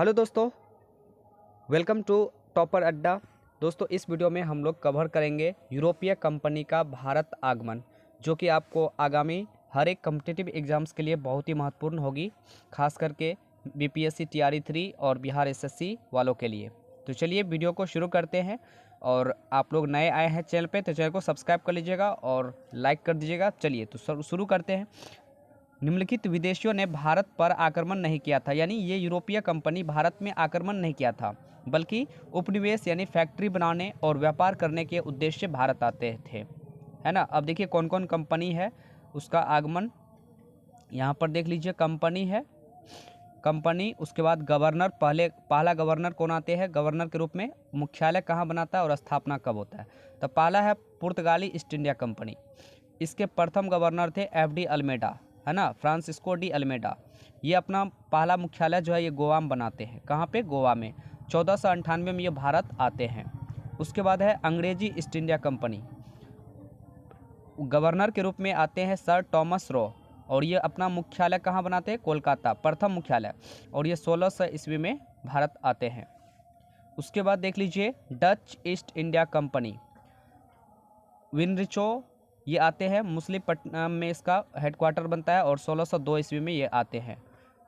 Hello दोस्तों, welcome to topper अड्डा। दोस्तों, इस वीडियो में हम लोग कवर करेंगे यूरोपीय कंपनी का भारत आगमन, जो कि आपको आगामी हर एक कॉम्पिटिटिव एग्जाम्स के लिए बहुत ही महत्वपूर्ण होगी, खास करके बीपीएससी टीआरई 3 और बिहार एसएससी वालों के लिए। तो चलिए वीडियो को शुरू करते हैं। और आप लोग नए आए हैं चैनल पे तो चैनल को सब्सक्राइब कर लीजिएगा और लाइक कर दीजिएगा। चलिए तो शुरू करते हैं। निम्नलिखित विदेशियों ने भारत पर आक्रमण नहीं किया था, यानी ये यूरोपीय कंपनी भारत में आक्रमण नहीं किया था, बल्कि उपनिवेश यानी फैक्ट्री बनाने और व्यापार करने के उद्देश्य से भारत आते थे, है ना। अब देखिए कौन कौन कंपनी है उसका आगमन यहाँ पर देख लीजिए। कंपनी है, कंपनी, उसके बाद गवर्नर, पहला गवर्नर कौन आते हैं गवर्नर के रूप में, मुख्यालय कहाँ बनाता है और स्थापना कब होता है। तो पहला है पुर्तगाली ईस्ट इंडिया कंपनी। इसके प्रथम गवर्नर थे एफ.डी. अल्मेडा, है ना, फ्रांसिस्को डी अल्मेडा। ये अपना पहला मुख्यालय जो है ये गोवा में बनाते हैं। कहाँ पे? गोवा में। 1498 में ये भारत आते हैं। उसके बाद है अंग्रेजी ईस्ट इंडिया कंपनी। गवर्नर के रूप में आते हैं सर टॉमस रॉ, और ये अपना मुख्यालय कहाँ बनाते हैं? कोलकाता, प्रथम मुख्यालय। और ये 1600 ईस्वी में भारत आते हैं। उसके बाद देख लीजिए डच ईस्ट इंडिया कंपनी, विनरिचो, ये आते हैं मुसलीपट्टनम में, इसका हेडक्वार्टर बनता है और 1602 ईस्वी में ये आते हैं।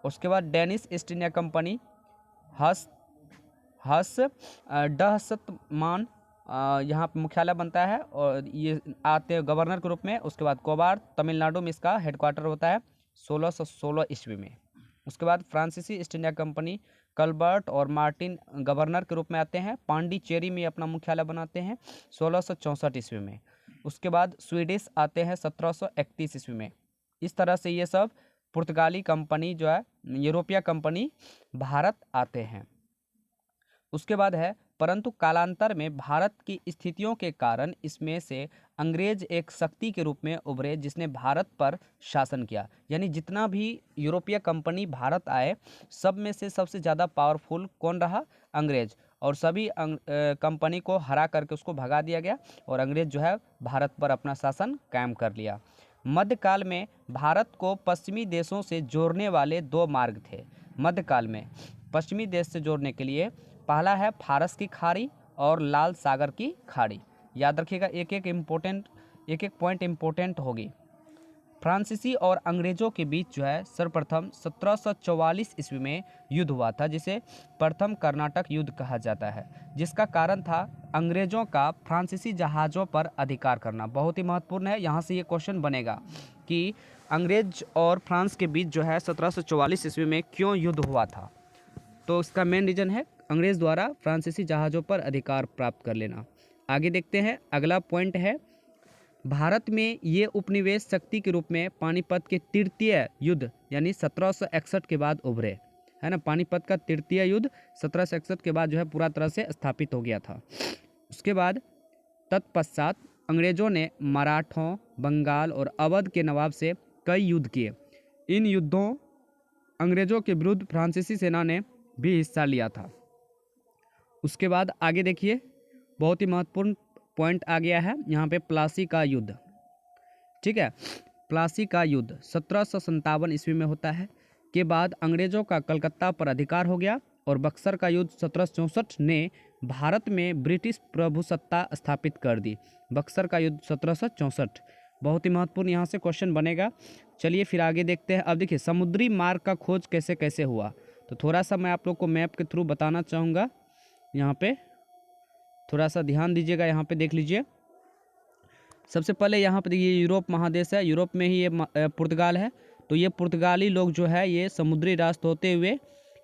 उसके बाद डेनिश ईस्ट इंडिया कंपनी, हस हस डहसतमान, यहाँ पे मुख्यालय बनता है और ये आते हैं गवर्नर के रूप में। उसके बाद कोबार, तमिलनाडु में इसका हेडक्वार्टर होता है 1616 ईस्वी में। उसके बाद फ्रांसीसी ईस्ट इंडिया कंपनी, कल्बर्ट और मार्टिन गवर्नर के रूप में आते हैं। पांडिचेरी में अपना मुख्यालय बनाते हैं 1664 ईस्वी में। उसके बाद स्वीडिश आते हैं 1731 ईस्वी में। इस तरह से ये सब पुर्तगाली कंपनी जो है, यूरोपीय कंपनी भारत आते हैं। उसके बाद है, परंतु कालांतर में भारत की स्थितियों के कारण इसमें से अंग्रेज एक शक्ति के रूप में उभरे जिसने भारत पर शासन किया। यानी जितना भी यूरोपीय कंपनी भारत आए, सब में से सबसे ज़्यादा पावरफुल कौन रहा? अंग्रेज। और सभी कंपनी को हरा करके उसको भगा दिया गया और अंग्रेज जो है भारत पर अपना शासन कायम कर लिया। मध्यकाल में भारत को पश्चिमी देशों से जोड़ने वाले दो मार्ग थे। मध्यकाल में पश्चिमी देश से जोड़ने के लिए पहला है फारस की खाड़ी और लाल सागर की खाड़ी। याद रखिएगा, एक एक पॉइंट इम्पोर्टेंट होगी। फ्रांसीसी और अंग्रेजों के बीच जो है सर्वप्रथम 1744 ईस्वी में युद्ध हुआ था, जिसे प्रथम कर्नाटक युद्ध कहा जाता है, जिसका कारण था अंग्रेजों का फ्रांसीसी जहाज़ों पर अधिकार करना। बहुत ही महत्वपूर्ण है, यहाँ से ये क्वेश्चन बनेगा कि अंग्रेज और फ्रांस के बीच जो है 1744 ईस्वी में क्यों युद्ध हुआ था। तो इसका मेन रीज़न है अंग्रेज़ द्वारा फ्रांसीसी जहाज़ों पर अधिकार प्राप्त कर लेना। आगे देखते हैं, अगला पॉइंट है, भारत में ये उपनिवेश शक्ति के रूप में पानीपत के तृतीय युद्ध यानी 1761 के बाद उभरे, है ना। पानीपत का तृतीय युद्ध 1761 के बाद जो है पूरा तरह से स्थापित हो गया था। उसके बाद तत्पश्चात अंग्रेज़ों ने मराठों, बंगाल और अवध के नवाब से कई युद्ध किए। इन युद्धों अंग्रेज़ों के विरुद्ध फ्रांसीसी सेना ने भी हिस्सा लिया था। उसके बाद आगे देखिए, बहुत ही महत्वपूर्ण पॉइंट आ गया है यहाँ पे, प्लासी का युद्ध। ठीक है, प्लासी का युद्ध 1757 ईस्वी में होता है। के बाद अंग्रेजों का कलकत्ता पर अधिकार हो गया और बक्सर का युद्ध 1764 ने भारत में ब्रिटिश प्रभुसत्ता स्थापित कर दी। बक्सर का युद्ध 1764 बहुत ही महत्वपूर्ण, यहाँ से क्वेश्चन बनेगा। चलिए फिर आगे देखते हैं। अब देखिए समुद्री मार्ग का खोज कैसे कैसे हुआ, तो थोड़ा सा मैं आप लोग को मैप के थ्रू बताना चाहूँगा। यहाँ पे थोड़ा सा ध्यान दीजिएगा, यहाँ पे देख लीजिए। सबसे पहले यहाँ पे देखिए यूरोप महादेश है, यूरोप में ही ये पुर्तगाल है। तो ये पुर्तगाली लोग जो है ये समुद्री रास्ते होते हुए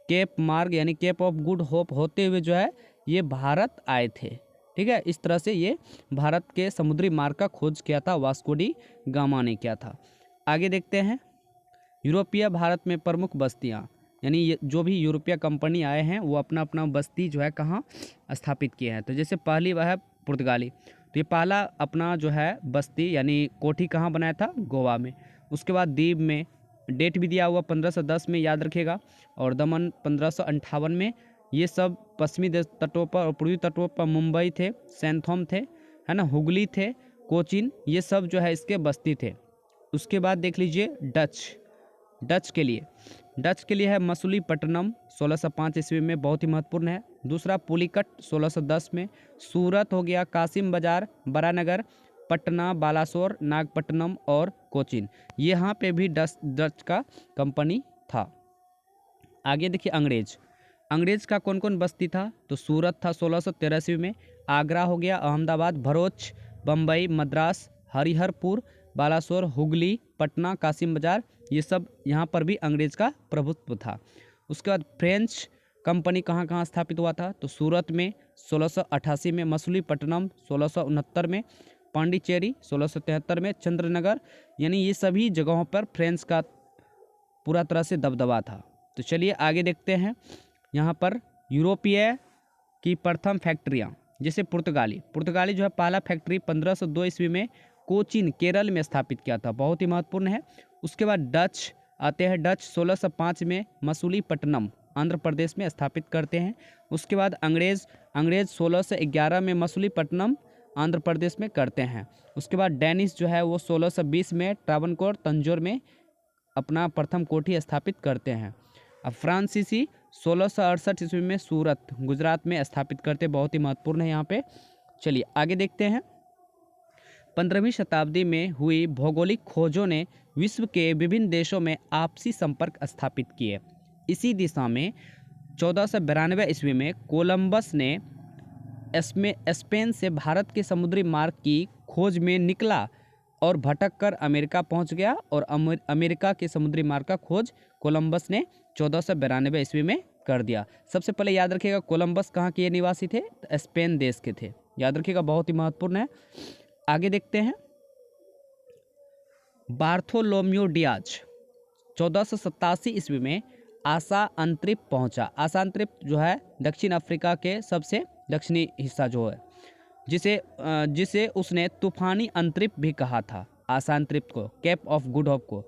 केप मार्ग यानी केप ऑफ गुड होप होते हुए जो है ये भारत आए थे। ठीक है, इस तरह से ये भारत के समुद्री मार्ग का खोज किया था, वास्को डी गामा ने किया था। आगे देखते हैं, यूरोपीय भारत में प्रमुख बस्तियाँ, यानी ये जो भी यूरोपीय कंपनी आए हैं वो अपना अपना बस्ती जो है कहाँ स्थापित किए हैं। तो जैसे पहली वह है पुर्तगाली, तो ये पहला अपना जो है बस्ती यानी कोठी कहाँ बनाया था? गोवा में। उसके बाद द्वीप में, डेट भी दिया हुआ 1510 में, याद रखिएगा। और दमन 1558 में। ये सब पश्चिमी देश तटों पर और पूर्वी तटों पर मुंबई थे, सैंथोम थे, है ना, हुगली थे, कोचिन, ये सब जो है इसके बस्ती थे। उसके बाद देख लीजिए डच के लिए डच के लिए है मसूलीपट्टनम 1605 ईस्वी में, बहुत ही महत्वपूर्ण है। दूसरा पुलिकट 1610 में। सूरत हो गया, कासिम बाजार, बरानगर, पटना, बालासोर, नागपट्टनम और कोचीन, यहाँ पे भी डच का कंपनी था। आगे देखिए अंग्रेज का कौन कौन बस्ती था, तो सूरत था 1613 ईस्वी में। आगरा हो गया, अहमदाबाद, भरूच, बम्बई, मद्रास, हरिहरपुर, बालासोर, हुगली, पटना, कासिम बाजार, ये सब यहाँ पर भी अंग्रेज का प्रभुत्व था। उसके बाद फ्रेंच कंपनी कहाँ कहाँ स्थापित हुआ था, तो सूरत में 1688 में, मसूलीपट्टनम 1669 में, पांडिचेरी 1673 में, चंद्रनगर, यानी ये सभी जगहों पर फ्रेंच का पूरा तरह से दबदबा था। तो चलिए आगे देखते हैं। यहाँ पर यूरोपीय की प्रथम फैक्ट्रियाँ, जैसे पुर्तगाली जो है पहला फैक्ट्री 1502 ईस्वी में कोचीन केरल में स्थापित किया था, बहुत ही महत्वपूर्ण है। उसके बाद डच आते हैं, डच 1605 में मसूलीपट्टनम आंध्र प्रदेश में स्थापित करते हैं। उसके बाद अंग्रेज 1611 में मसूलीपट्टनम आंध्र प्रदेश में करते हैं। उसके बाद डेनिश जो है वो 1620 में ट्रावनकोर तंजौर में अपना प्रथम कोठी स्थापित करते हैं। अब फ्रांसीसी 1668 ईस्वी में सूरत गुजरात में स्थापित करते, बहुत ही महत्वपूर्ण है यहाँ पे। चलिए आगे देखते हैं। 15वीं शताब्दी में हुई भौगोलिक खोजों ने विश्व के विभिन्न देशों में आपसी संपर्क स्थापित किए। इसी दिशा में 1492 ईस्वी में कोलंबस ने स्पेन से भारत के समुद्री मार्ग की खोज में निकला और भटक कर अमेरिका पहुंच गया, और अमेरिका के समुद्री मार्ग का खोज कोलंबस ने 1492 ईस्वी में कर दिया। सबसे पहले याद रखिएगा कोलंबस कहाँ के निवासी थे, तो स्पेन देश के थे, याद रखिएगा, बहुत ही महत्वपूर्ण है। आगे देखते हैं। बार्थोलोम्यू डियाज 1487 ईस्वी में आशा अंतरिप पहुंचा। आशा अंतरिप जो है दक्षिण अफ्रीका के सबसे दक्षिणी हिस्सा जो है, जिसे उसने तूफानी अंतरिप भी कहा था, आशा अंतरिप को, केप ऑफ गुड होप को।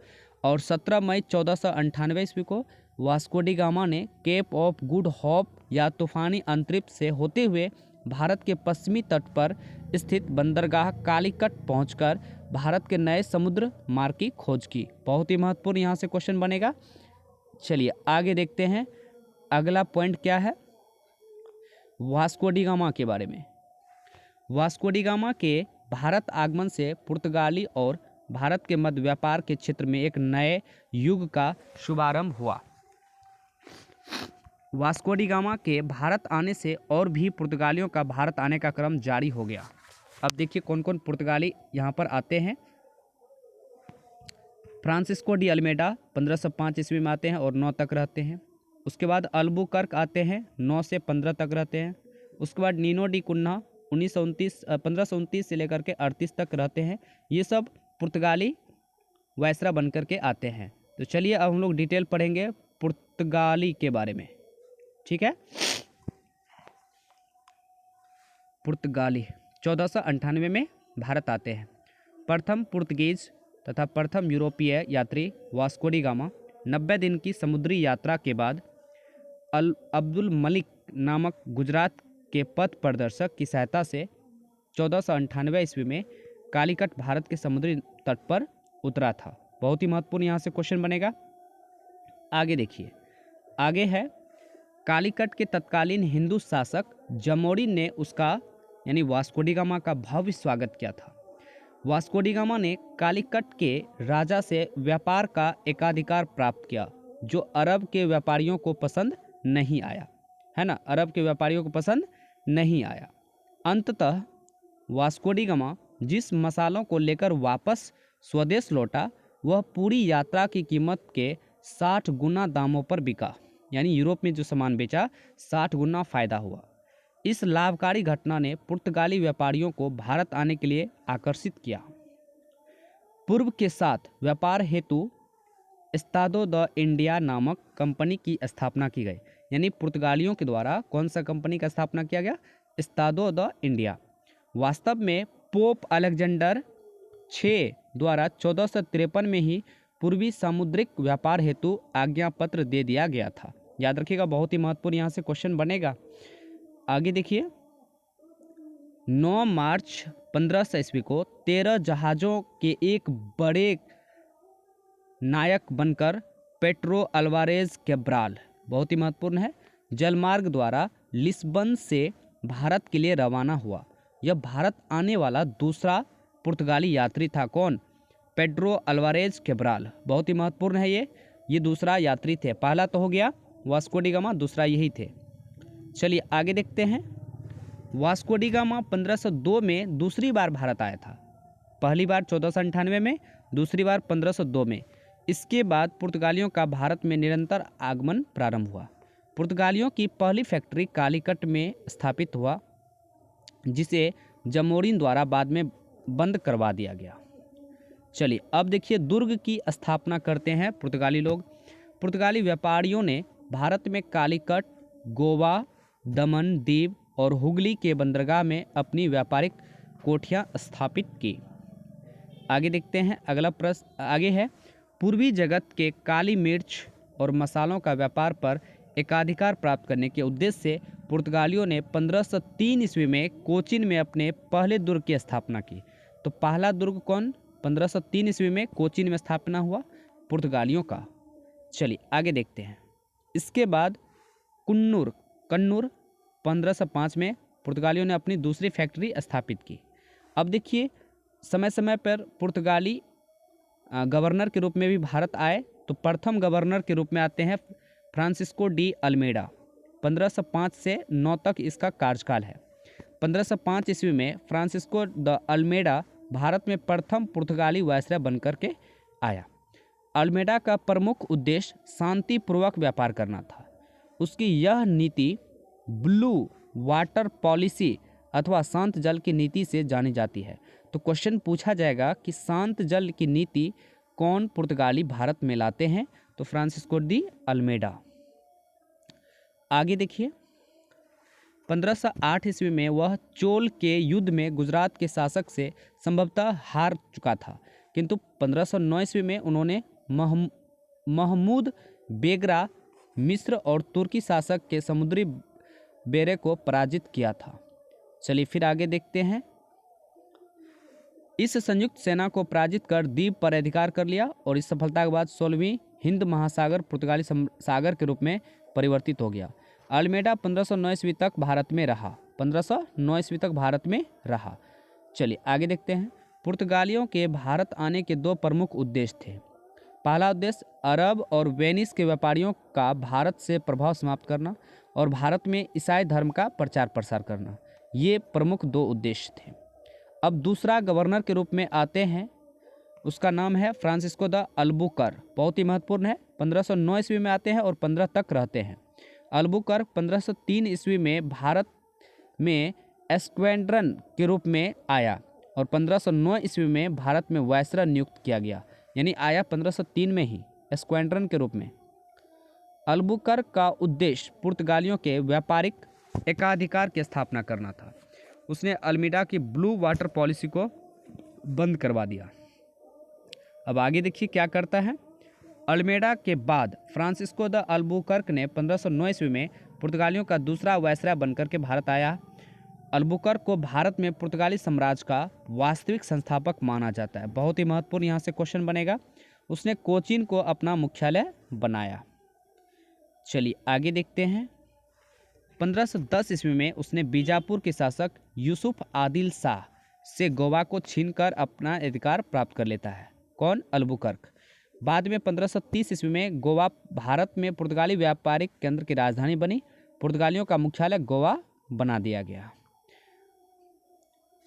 और 17 मई 1498 ईस्वी को वास्को डी गामा ने केप ऑफ गुड होप या तूफानी अंतरिप से होते हुए भारत के पश्चिमी तट पर स्थित बंदरगाह कालीकट पहुंचकर भारत के नए समुद्र मार्ग की खोज की। बहुत ही महत्वपूर्ण यहाँ से क्वेश्चन बनेगा। चलिए आगे देखते हैं, अगला पॉइंट क्या है, वास्को डी गामा के बारे में। वास्को डी गामा के भारत आगमन से पुर्तगाली और भारत के मध्य व्यापार के क्षेत्र में एक नए युग का शुभारंभ हुआ। वास्को डी गामा के भारत आने से और भी पुर्तगालियों का भारत आने का क्रम जारी हो गया। अब देखिए कौन कौन पुर्तगाली यहाँ पर आते हैं। फ्रांसिस्को डी अल्मेडा 1505 ईस्वी में आते हैं और 9 तक रहते हैं। उसके बाद अल्बुकर्क आते हैं, 9 से 15 तक रहते हैं। उसके बाद नीनो डी कुन्हा 1529 से लेकर के 38 तक रहते हैं। ये सब पुर्तगाली वायसरा बनकर के आते हैं। तो चलिए अब हम लोग डिटेल पढ़ेंगे पुर्तगाली के बारे में, ठीक है। पुर्तगाली 1498 में भारत आते हैं। प्रथम पुर्तगीज तथा प्रथम यूरोपीय यात्री वास्को डी गामा 90 दिन की समुद्री यात्रा के बाद अब्दुल मलिक नामक गुजरात के पथ प्रदर्शक की सहायता से 1498 ईस्वी में कालीकट भारत के समुद्री तट पर उतरा था। बहुत ही महत्वपूर्ण यहाँ से क्वेश्चन बनेगा। आगे देखिए, आगे है कालीकट के तत्कालीन हिंदू शासक जमोरी ने उसका यानी वास्को डी गामा का भव्य स्वागत किया था। वास्को डी गामा ने कालीकट के राजा से व्यापार का एकाधिकार प्राप्त किया, जो अरब के व्यापारियों को पसंद नहीं आया, है ना, अरब के व्यापारियों को पसंद नहीं आया। अंततः वास्को डी गामा जिस मसालों को लेकर वापस स्वदेश लौटा वह पूरी यात्रा की कीमत के 60 गुना दामों पर बिका, यानी यूरोप में जो सामान बेचा 60 गुना फायदा हुआ। इस लाभकारी घटना ने पुर्तगाली व्यापारियों को भारत आने के लिए आकर्षित किया। पूर्व के साथ व्यापार हेतु एस्तादो द इंडिया नामक कंपनी की स्थापना की गई, यानी पुर्तगालियों के द्वारा कौन सा कंपनी का स्थापना किया गया, एस्तादो द इंडिया। वास्तव में पोप अलेक्जेंडर 6 द्वारा 1453 में ही पूर्वी सामुद्रिक व्यापार हेतु आज्ञा पत्र दे दिया गया था। याद रखिएगा, बहुत ही महत्वपूर्ण यहाँ से क्वेश्चन बनेगा। आगे देखिए, 9 मार्च 1500 ईस्वी को 13 जहाज़ों के एक बड़े नायक बनकर पेड्रो अल्वारेज कैब्राल, बहुत ही महत्वपूर्ण है, जलमार्ग द्वारा लिस्बन से भारत के लिए रवाना हुआ। यह भारत आने वाला दूसरा पुर्तगाली यात्री था। कौन? पेड्रो अल्वारेज कैब्राल, बहुत ही महत्वपूर्ण है ये दूसरा यात्री थे। पहला तो हो गया वास्को डी गामा, दूसरा यही थे। चलिए आगे देखते हैं। वास्को डी गामा 1502 में दूसरी बार भारत आया था। पहली बार 1498 में, दूसरी बार 1502 में। इसके बाद पुर्तगालियों का भारत में निरंतर आगमन प्रारंभ हुआ। पुर्तगालियों की पहली फैक्ट्री कालीकट में स्थापित हुआ, जिसे जमोरिन द्वारा बाद में बंद करवा दिया गया। चलिए अब देखिए, दुर्ग की स्थापना करते हैं पुर्तगाली लोग। पुर्तगाली व्यापारियों ने भारत में कालीकट, गोवा, दमन दीव और हुगली के बंदरगाह में अपनी व्यापारिक कोठियां स्थापित की। आगे देखते हैं, अगला प्रश्न आगे है। पूर्वी जगत के काली मिर्च और मसालों का व्यापार पर एकाधिकार प्राप्त करने के उद्देश्य से पुर्तगालियों ने 1503 ईस्वी में कोचीन में अपने पहले दुर्ग की स्थापना की। तो पहला दुर्ग कौन? 1503 ईस्वी में कोचीन में स्थापना हुआ पुर्तगालियों का। चलिए आगे देखते हैं। इसके बाद कन्नूर 1505 में पुर्तगालियों ने अपनी दूसरी फैक्ट्री स्थापित की। अब देखिए, समय समय पर पुर्तगाली गवर्नर के रूप में भी भारत आए। तो प्रथम गवर्नर के रूप में आते हैं फ्रांसिस्को डी अल्मेडा। 1505 से 9 तक इसका कार्यकाल है। 1505 ईस्वी में फ्रांसिस्को द अल्मेडा भारत में प्रथम पुर्तगाली वायसराय बनकर के आया। अल्मेडा का प्रमुख उद्देश्य शांतिपूर्वक व्यापार करना था। उसकी यह नीति ब्लू वाटर पॉलिसी अथवा शांत जल की नीति से जानी जाती है। तो क्वेश्चन पूछा जाएगा कि शांत जल की नीति कौन पुर्तगाली भारत में लाते हैं? तो फ्रांसिस्को डी अल्मेडा। आगे देखिए, 1508 ईस्वी में वह चोल के युद्ध में गुजरात के शासक से संभवतः हार चुका था, किंतु 1509 ईस्वी में उन्होंने महमूद बेगरा मिस्र और तुर्की शासक के समुद्री बेरे को पराजित किया था। चलिए फिर आगे देखते हैं। इस संयुक्त सेना को पराजित कर द्वीप पर अधिकार कर लिया और इस सफलता के बाद 16वीं हिंद महासागर पुर्तगाली सागर के रूप में परिवर्तित हो गया। अल्मेडा 1509 ईस्वी तक भारत में रहा। 1509 ईस्वी तक भारत में रहा। चलिए आगे देखते हैं। पुर्तगालियों के भारत आने के दो प्रमुख उद्देश्य थे। पहला उद्देश्य अरब और वेनिस के व्यापारियों का भारत से प्रभाव समाप्त करना और भारत में ईसाई धर्म का प्रचार प्रसार करना। ये प्रमुख दो उद्देश्य थे। अब दूसरा गवर्नर के रूप में आते हैं, उसका नाम है फ्रांसिस्को द अल्बुकर, बहुत ही महत्वपूर्ण है। 1509 ईस्वी में आते हैं और 15 तक रहते हैं। अल्बुकर 1503 ईस्वी में भारत में एस्क्वेड्रन के रूप में आया और 1509 ईस्वी में भारत में वायसराय नियुक्त किया गया, यानी आया 1503 में ही एस्क्वेड्रन के रूप में। अल्बुकर का उद्देश्य पुर्तगालियों के व्यापारिक एकाधिकार की स्थापना करना था। उसने अल्मेडा की ब्लू वाटर पॉलिसी को बंद करवा दिया। अब आगे देखिए क्या करता है। अल्मेडा के बाद फ्रांसिस्को द अल्बुकर्क ने 1509 ईस्वी में पुर्तगालियों का दूसरा वायसराय बनकर के भारत आया। अल्बुकर्क को भारत में पुर्तगाली साम्राज्य का वास्तविक संस्थापक माना जाता है। बहुत ही महत्वपूर्ण यहाँ से क्वेश्चन बनेगा। उसने कोचीन को अपना मुख्यालय बनाया। चलिए आगे देखते हैं। 1510 ईस्वी में उसने बीजापुर के शासक यूसुफ आदिल शाह से गोवा को छीनकर अपना अधिकार प्राप्त कर लेता है। कौन? अल्बुकर्क। बाद में 1530 ईस्वी में गोवा भारत में पुर्तगाली व्यापारिक केंद्र की राजधानी बनी। पुर्तगालियों का मुख्यालय गोवा बना दिया गया।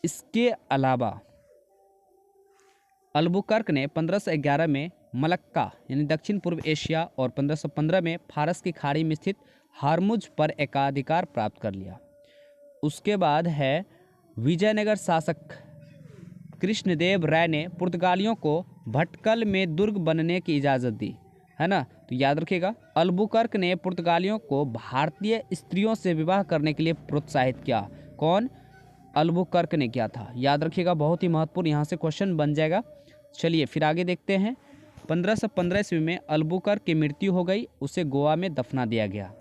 इसके अलावा अल्बुकर्क ने 1511 में मलक्का यानी दक्षिण पूर्व एशिया और 1515 में फारस की खाड़ी में स्थित हारमुज पर एकाधिकार प्राप्त कर लिया। उसके बाद है विजयनगर शासक कृष्णदेव राय ने पुर्तगालियों को भटकल में दुर्ग बनने की इजाज़त दी, है ना। तो याद रखिएगा, अल्बुकर्क ने पुर्तगालियों को भारतीय स्त्रियों से विवाह करने के लिए प्रोत्साहित किया। कौन? अल्बुकर्क ने किया था। याद रखिएगा, बहुत ही महत्वपूर्ण यहाँ से क्वेश्चन बन जाएगा। चलिए फिर आगे देखते हैं। 1515 ईस्वी में अल्बुकर्क की मृत्यु हो गई, उसे गोवा में दफना दिया गया।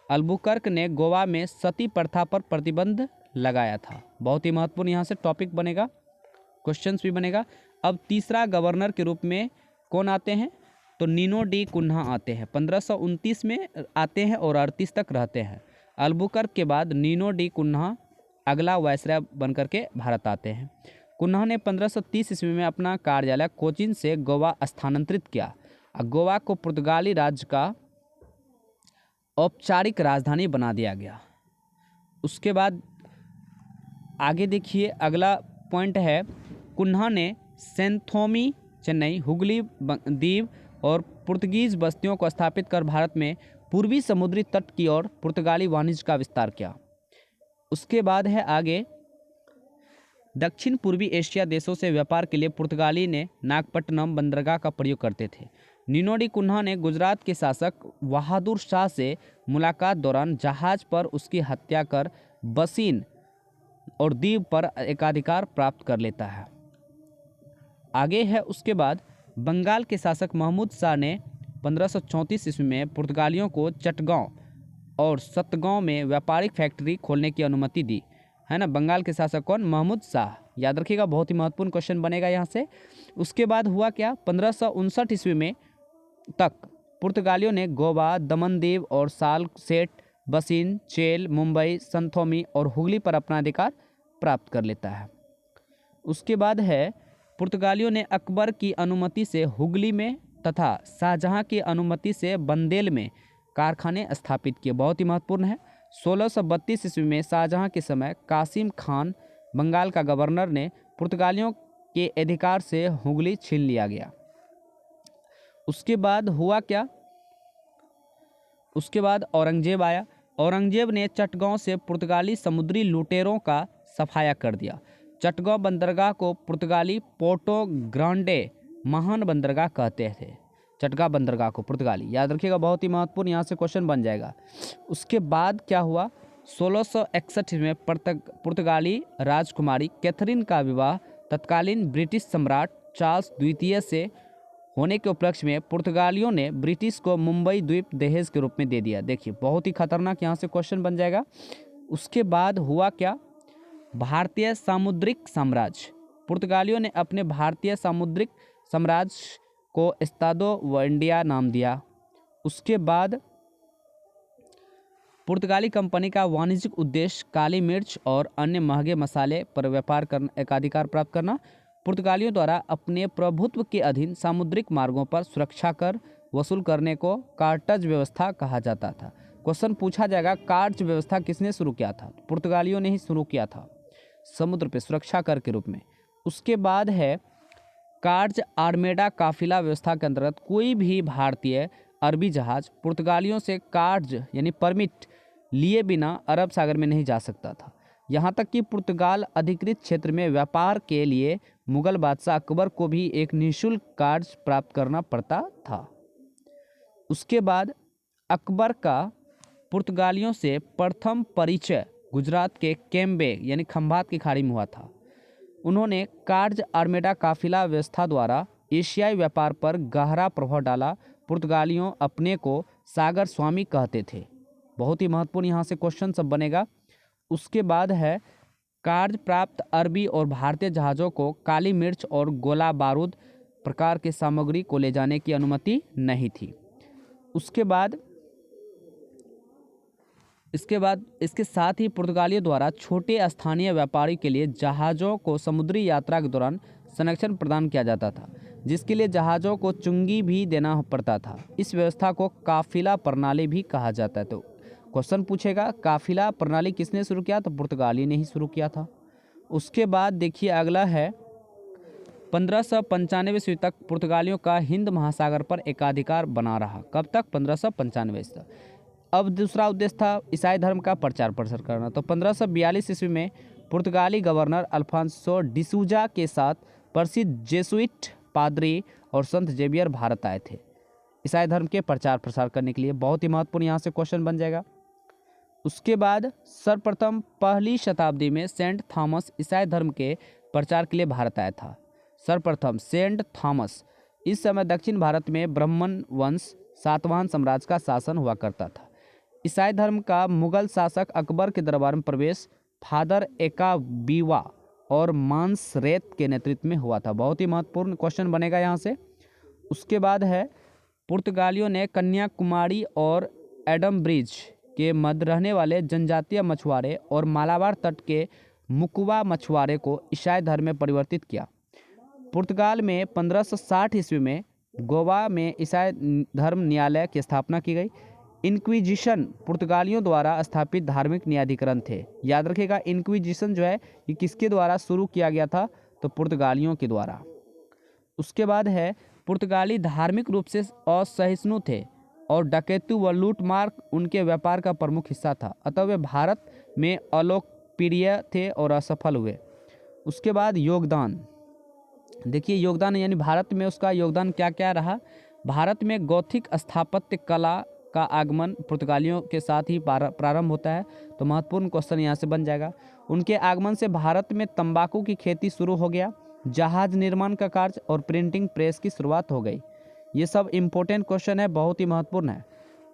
अल्बुकर्क ने गोवा में सती प्रथा पर प्रतिबंध लगाया था। बहुत ही महत्वपूर्ण यहाँ से टॉपिक बनेगा, क्वेश्चंस भी बनेगा। अब तीसरा गवर्नर के रूप में कौन आते हैं? तो नीनो डी कुन्हा आते हैं, 1529 में आते हैं और 38 तक रहते हैं। अल्बुकर्क के बाद नीनो डी कुन्हा अगला वायसराय बनकर के भारत आते हैं। कुन्हा ने 1530 ईस्वी में अपना कार्यालय कोचीन से गोवा स्थानांतरित किया। गोवा को पुर्तगाली राज्य का औपचारिक राजधानी बना दिया गया। उसके बाद आगे देखिए, अगला पॉइंट है, कुन्हा ने सेंथोमी, चेन्नई, हुगली द्वीप और पुर्तगीज बस्तियों को स्थापित कर भारत में पूर्वी समुद्री तट की ओर पुर्तगाली वाणिज्य का विस्तार किया। उसके बाद है आगे, दक्षिण पूर्वी एशिया देशों से व्यापार के लिए पुर्तगाली ने नागपट्टनम बंदरगाह का प्रयोग करते थे। नीनो डी कुन्हा ने गुजरात के शासक बहादुर शाह से मुलाकात दौरान जहाज पर उसकी हत्या कर बसीन और द्वीप पर एकाधिकार प्राप्त कर लेता है। आगे है, उसके बाद बंगाल के शासक महमूद शाह ने 1534 ईस्वी में पुर्तगालियों को चटगांव और सतगांव में व्यापारिक फैक्ट्री खोलने की अनुमति दी, है ना। बंगाल के शासक कौन? महमूद शाह, याद रखिएगा, बहुत ही महत्वपूर्ण क्वेश्चन बनेगा यहाँ से। उसके बाद हुआ क्या, 1559 ईस्वी में तक पुर्तगालियों ने गोवा, दमन दीव और सालसेट, बसीन, चेल, मुंबई, संथोमी और हुगली पर अपना अधिकार प्राप्त कर लेता है। उसके बाद है, पुर्तगालियों ने अकबर की अनुमति से हुगली में तथा शाहजहां की अनुमति से बंदेल में कारखाने स्थापित किए, बहुत ही महत्वपूर्ण है। 1632 ईस्वी में शाहजहां के समय कासिम खान बंगाल का गवर्नर ने पुर्तगालियों के अधिकार से हुगली छीन लिया गया। उसके बाद हुआ क्या, उसके बाद औरंगजेब आया। औरंगजेब ने चटगांव से पुर्तगाली समुद्री लुटेरों का सफाया कर दिया। चटगांव बंदरगाह को पुर्तगाली पोर्टो ग्रांडे महान बंदरगाह कहते थे। चटगांव बंदरगाह को पुर्तगाली, याद रखिएगा, बहुत ही महत्वपूर्ण, यहाँ से क्वेश्चन बन जाएगा। उसके बाद क्या हुआ, 1661 में पुर्तगाली राजकुमारी कैथरीन का विवाह तत्कालीन ब्रिटिश सम्राट चार्ल्स द्वितीय से होने के उपलक्ष्य में पुर्तगालियों ने ब्रिटिश को मुंबई द्वीप दहेज के रूप में दे दिया। देखिए, बहुत ही खतरनाक यहाँ से क्वेश्चन बन जाएगा। उसके बाद हुआ क्या, भारतीय सामुद्रिक साम्राज्य। पुर्तगालियों ने अपने भारतीय सामुद्रिक साम्राज्य को एस्तादो व इंडिया नाम दिया। उसके बाद पुर्तगाली कंपनी का वाणिज्यिक उद्देश्य काली मिर्च और अन्य महंगे मसाले पर व्यापार करना, एकाधिकार प्राप्त करना। पुर्तगालियों द्वारा अपने प्रभुत्व के अधीन सामुद्रिक मार्गों पर सुरक्षा कर वसूल करने को कार्टज व्यवस्था कहा जाता था। क्वेश्चन पूछा जाएगा, कार्टज व्यवस्था किसने शुरू किया था? पुर्तगालियों ने ही शुरू किया था, समुद्र पे सुरक्षा कर के रूप में। उसके बाद है, कार्ज आर्मेडा काफिला व्यवस्था के अंतर्गत कोई भी भारतीय अरबी जहाज पुर्तगालियों से कार्ज यानी परमिट लिए बिना अरब सागर में नहीं जा सकता था। यहाँ तक कि पुर्तगाल अधिकृत क्षेत्र में व्यापार के लिए मुगल बादशाह अकबर को भी एक निःशुल्क कार्ज प्राप्त करना पड़ता था। उसके बाद अकबर का पुर्तगालियों से प्रथम परिचय गुजरात के केम्बे यानी खंभात की खाड़ी में हुआ था। उन्होंने कार्ज आर्मेडा काफिला व्यवस्था द्वारा एशियाई व्यापार पर गहरा प्रभाव डाला। पुर्तगालियों अपने को सागर स्वामी कहते थे। बहुत ही महत्वपूर्ण यहाँ से क्वेश्चन सब बनेगा। उसके बाद है, कार्ज प्राप्त अरबी और भारतीय जहाज़ों को काली मिर्च और गोला बारूद प्रकार के सामग्री को ले जाने की अनुमति नहीं थी। उसके बाद इसके साथ ही पुर्तगालियों द्वारा छोटे स्थानीय व्यापारी के लिए जहाज़ों को समुद्री यात्रा के दौरान संरक्षण प्रदान किया जाता था, जिसके लिए जहाज़ों को चुंगी भी देना पड़ता था। इस व्यवस्था को काफिला प्रणाली भी कहा जाता है। तो क्वेश्चन पूछेगा, काफिला प्रणाली किसने शुरू किया? तो पुर्तगाली ने ही शुरू किया था। उसके बाद देखिए, अगला है, 1595 ईस्वी तक पुर्तगालियों का हिंद महासागर पर एकाधिकार बना रहा। कब तक? 1595 तक। अब दूसरा उद्देश्य था ईसाई धर्म का प्रचार प्रसार करना। तो 1542 ईस्वी में पुर्तगाली गवर्नर अल्फांसो डिसूजा के साथ प्रसिद्ध जेसुइट पादरी और संत जेवियर भारत आए थे ईसाई धर्म के प्रचार प्रसार करने के लिए। बहुत ही महत्वपूर्ण यहाँ से क्वेश्चन बन जाएगा। उसके बाद सर्वप्रथम पहली शताब्दी में सेंट थॉमस ईसाई धर्म के प्रचार के लिए भारत आया था। सर्वप्रथम सेंट थॉमस। इस समय दक्षिण भारत में ब्राह्मण वंश सातवाहन साम्राज्य का शासन हुआ करता था। ईसाई धर्म का मुगल शासक अकबर के दरबार में प्रवेश फादर एकाबीवा और मांसरेत के नेतृत्व में हुआ था। बहुत ही महत्वपूर्ण क्वेश्चन बनेगा यहाँ से। उसके बाद है, पुर्तगालियों ने कन्याकुमारी और एडम ब्रिज के मध्य रहने वाले जनजातीय मछुआरे और मालाबार तट के मुकवा मछुआरे को ईसाई धर्म में परिवर्तित किया। पुर्तगाल में 1560 ईस्वी में गोवा में ईसाई धर्म न्यायालय की स्थापना की गई। इंक्विजिशन पुर्तगालियों द्वारा स्थापित धार्मिक न्यायाधिकरण थे। याद रखिएगा, इंक्विजिशन जो है ये किसके द्वारा शुरू किया गया था, तो पुर्तगालियों के द्वारा। उसके बाद है पुर्तगाली धार्मिक रूप से असहिष्णु थे और डकैती व लूटमार उनके व्यापार का प्रमुख हिस्सा था, अतः वे भारत में अलोकप्रिय थे और असफल हुए। उसके बाद योगदान, देखिए योगदान यानी भारत में उसका योगदान क्या क्या रहा। भारत में गौथिक स्थापत्य कला का आगमन पुर्तगालियों के साथ ही प्रारंभ होता है, तो महत्वपूर्ण क्वेश्चन यहाँ से बन जाएगा। उनके आगमन से भारत में तंबाकू की खेती शुरू हो गया, जहाज निर्माण का कार्य और प्रिंटिंग प्रेस की शुरुआत हो गई। ये सब इम्पोर्टेंट क्वेश्चन है, बहुत ही महत्वपूर्ण है।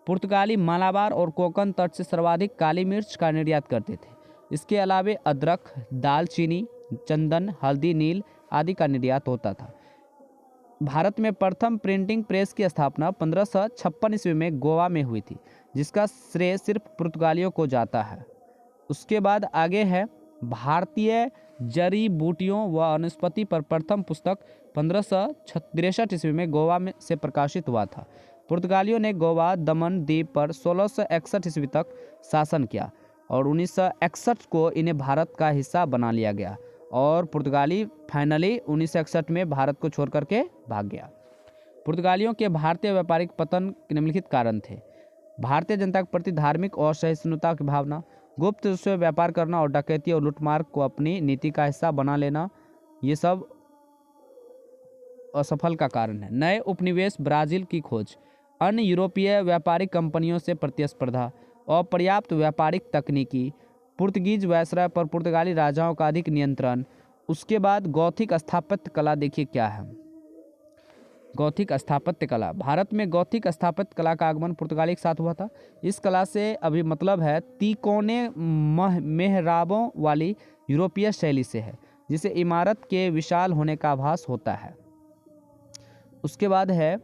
पुर्तगाली मालाबार और कोंकण तट से सर्वाधिक काली मिर्च का निर्यात करते थे। इसके अलावे अदरक, दालचीनी, चंदन, हल्दी, नील आदि का निर्यात होता था। भारत में प्रथम प्रिंटिंग प्रेस की स्थापना 1556 ईस्वी में गोवा में हुई थी, जिसका श्रेय सिर्फ पुर्तगालियों को जाता है। उसके बाद आगे है भारतीय जड़ी बूटियों व वनस्पति पर प्रथम पुस्तक 1563 ईस्वी में गोवा में से प्रकाशित हुआ था। पुर्तगालियों ने गोवा दमन द्वीप पर 1661 ईस्वी तक शासन किया और 1961 को इन्हें भारत का हिस्सा बना लिया गया और पुर्तगाली फाइनली 1961 में भारत को छोड़ करके भाग गया। पुर्तगालियों के भारतीय व्यापारिक पतन के निम्नलिखित कारण थे। भारतीय जनता के प्रति धार्मिक और सहिष्णुता की भावना, गुप्त रूप से व्यापार करना और डकैती और लूटमार को अपनी नीति का हिस्सा बना लेना, ये सब असफल का कारण है। नए उपनिवेश ब्राजील की खोज, अन्य यूरोपीय व्यापारिक कंपनियों से प्रतिस्पर्धा, अपर्याप्त व्यापारिक तकनीकी, पुर्तगीज वायसराय पर पुर्तगाली राजाओं का अधिक नियंत्रण। उसके बाद गौथिक स्थापत्य कला, देखिए क्या है गौथिक स्थापत्य कला। भारत में गौथिक स्थापत्य कला का आगमन पुर्तगाली के साथ हुआ था। इस कला से अभी मतलब है तिकोने मेहराबों वाली यूरोपीय शैली से है, जिसे इमारत के विशाल होने का आभास होता है। उसके बाद है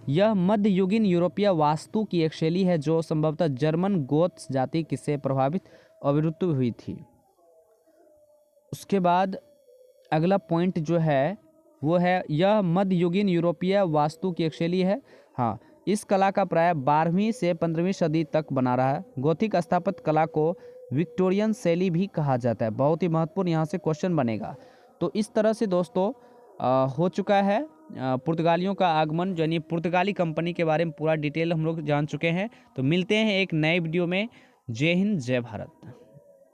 यह मध्ययुगीन यूरोपीय वास्तु की एक शैली है जो संभवतः जर्मन गोथ्स जाति से प्रभावित अभिवृत्ति हुई थी। उसके बाद अगला पॉइंट जो है वो है यह मध्ययुगीन यूरोपीय वास्तु की एक शैली है। हाँ, इस कला का प्राय 12वीं से 15वीं सदी तक बना रहा है। गौथिक स्थापत्य कला को विक्टोरियन शैली भी कहा जाता है। बहुत ही महत्वपूर्ण यहाँ से क्वेश्चन बनेगा। तो इस तरह से दोस्तों हो चुका है पुर्तगालियों का आगमन, यानी पुर्तगाली कंपनी के बारे में पूरा डिटेल हम लोग जान चुके हैं। तो मिलते हैं एक नए वीडियो में। जय हिंद, जय भारत।